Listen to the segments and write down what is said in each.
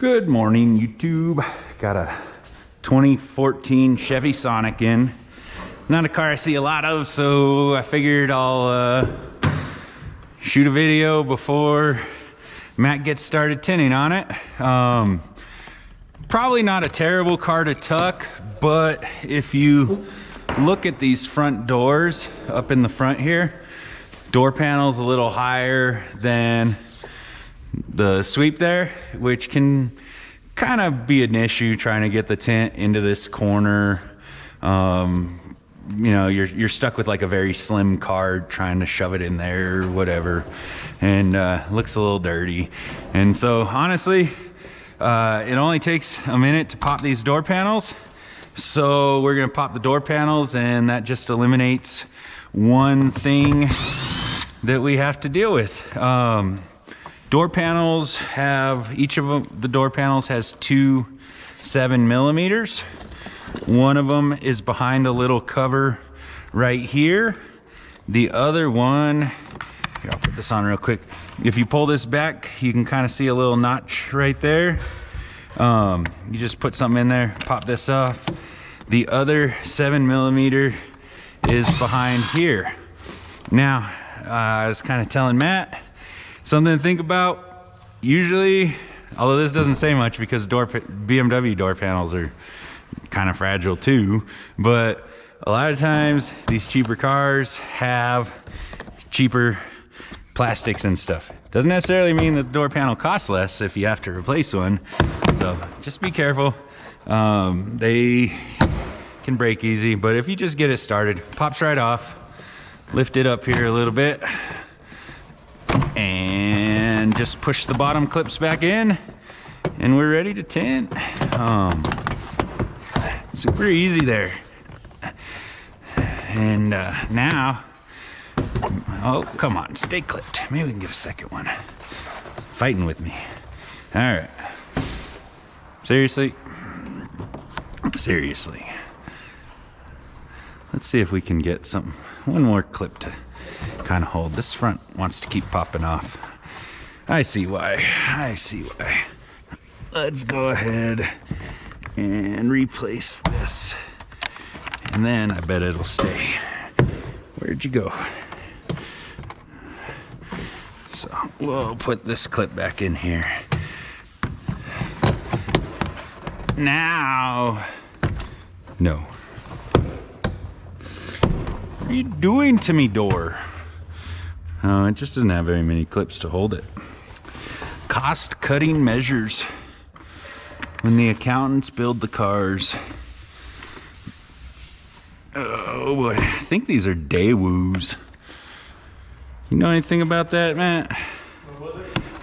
Good morning, YouTube. Got a 2014 Chevy Sonic in. Not a car I see a lot of, so I figured I'll shoot a video before Matt gets started tinting on it. Probably not a terrible car to tuck, but if you look at these front doors up in the front here, door panel's a little higher than the sweep there, which can kind of be an issue trying to get the tint into this corner. You know, you're stuck with like a very slim card trying to shove it in there or whatever, and looks a little dirty. And so honestly, it only takes a minute to pop these door panels. So we're gonna pop the door panels, and that just eliminates one thing that we have to deal with. Door panels have, each of them, the door panels has two 7mm. One of them is behind a little cover right here. The other one, here, I'll put this on real quick. If you pull this back, you can kind of see a little notch right there. You just put something in there, pop this off. The other 7mm is behind here. Now, I was kind of telling Matt, something to think about. Usually, although this doesn't say much because BMW door panels are kind of fragile too, but a lot of times these cheaper cars have cheaper plastics and stuff. Doesn't necessarily mean that the door panel costs less if you have to replace one. So just be careful. They can break easy, but if you just get it started, pops right off. Lift it up here a little bit and just push the bottom clips back in, and we're ready to tint. Super easy there. And now, oh, come on, stay clipped. Maybe we can get a second one. Fighting with me. All right. Seriously? Seriously. Let's see if we can get one more clip to kind of hold. This front wants to keep popping off. I see why. I see why. Let's go ahead and replace this. And then I bet it'll stay. Where'd you go? So we'll put this clip back in here. Now, no. What are you doing to me, door? Oh, it just doesn't have very many clips to hold it. Cost-cutting measures. When the accountants build the cars. Oh boy, I think these are Daewoo's. You know anything about that, Matt?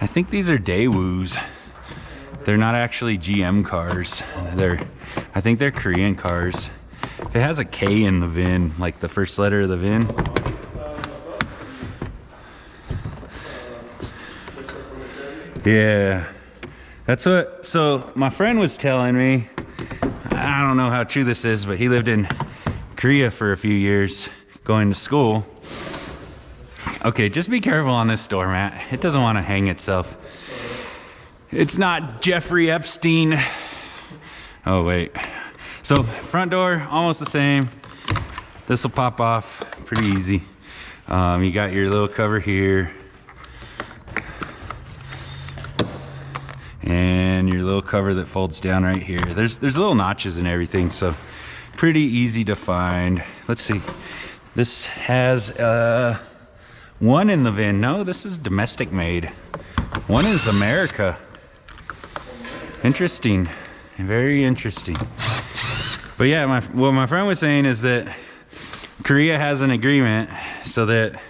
I think these are Daewoo's. They're not actually GM cars. I think they're Korean cars. If it has a K in the VIN, like the first letter of the VIN. Yeah. That's what, so my friend was telling me, I don't know how true this is, but he lived in Korea for a few years going to school. Okay, just be careful on this door, Matt. It doesn't want to hang itself. It's not Jeffrey Epstein. Oh, wait. So front door, almost the same. This will pop off pretty easy. You got your little cover here. And your little cover that folds down right here. There's little notches and everything, so pretty easy to find. Let's see. This has one in the VIN. No, this is domestic made. One is America. Interesting. Very interesting. But yeah, what my friend was saying is that Korea has an agreement so that,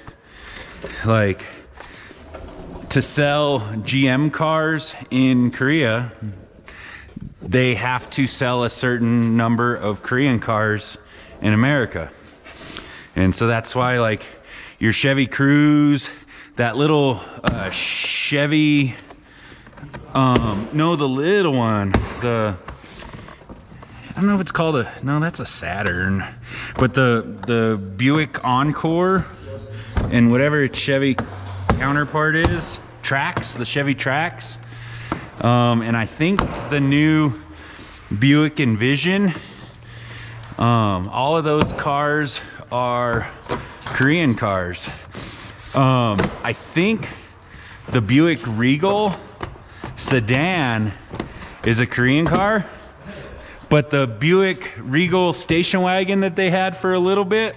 like, to sell GM cars in Korea, they have to sell a certain number of Korean cars in America. And so that's why, like, your Chevy Cruze, that little Chevy, no, the little one, I don't know if it's called no, that's a Saturn, but the Buick Encore and whatever its Chevy counterpart is, Trax, the Chevy Trax, And I think the new Buick Envision, all of those cars are Korean cars. I think the Buick Regal sedan is a Korean car, but the Buick Regal station wagon that they had for a little bit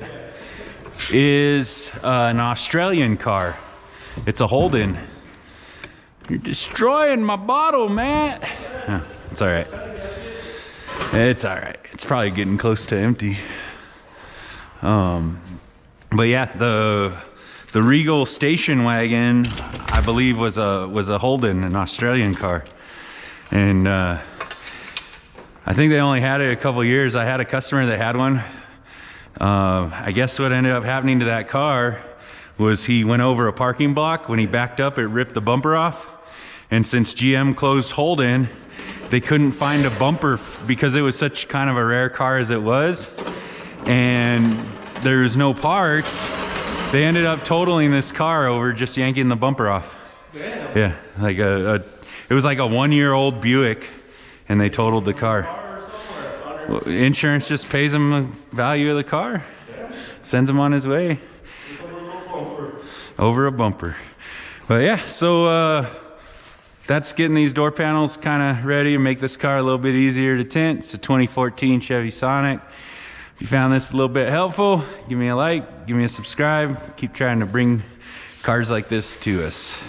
is an Australian car. It's a Holden. You're destroying my bottle, Matt. Oh, it's all right. It's all right. It's probably getting close to empty. But yeah, the Regal station wagon, I believe, was a Holden, an Australian car, and I think they only had it a couple years. I had a customer that had one. I guess what ended up happening to that car was he went over a parking block. When he backed up, it ripped the bumper off. And since GM closed Holden, they couldn't find a bumper because it was such kind of a rare car as it was. And there was no parts. They ended up totaling this car over just yanking the bumper off. Damn. Yeah, like it was like a 1-year-old Buick, and they totaled the car. Well, insurance just pays him the value of the car, sends him on his way. Over a bumper. But yeah, so that's getting these door panels kind of ready to make this car a little bit easier to tint. It's a 2014 Chevy Sonic. If you found this a little bit helpful, give me a like, give me a subscribe. Keep trying to bring cars like this to us.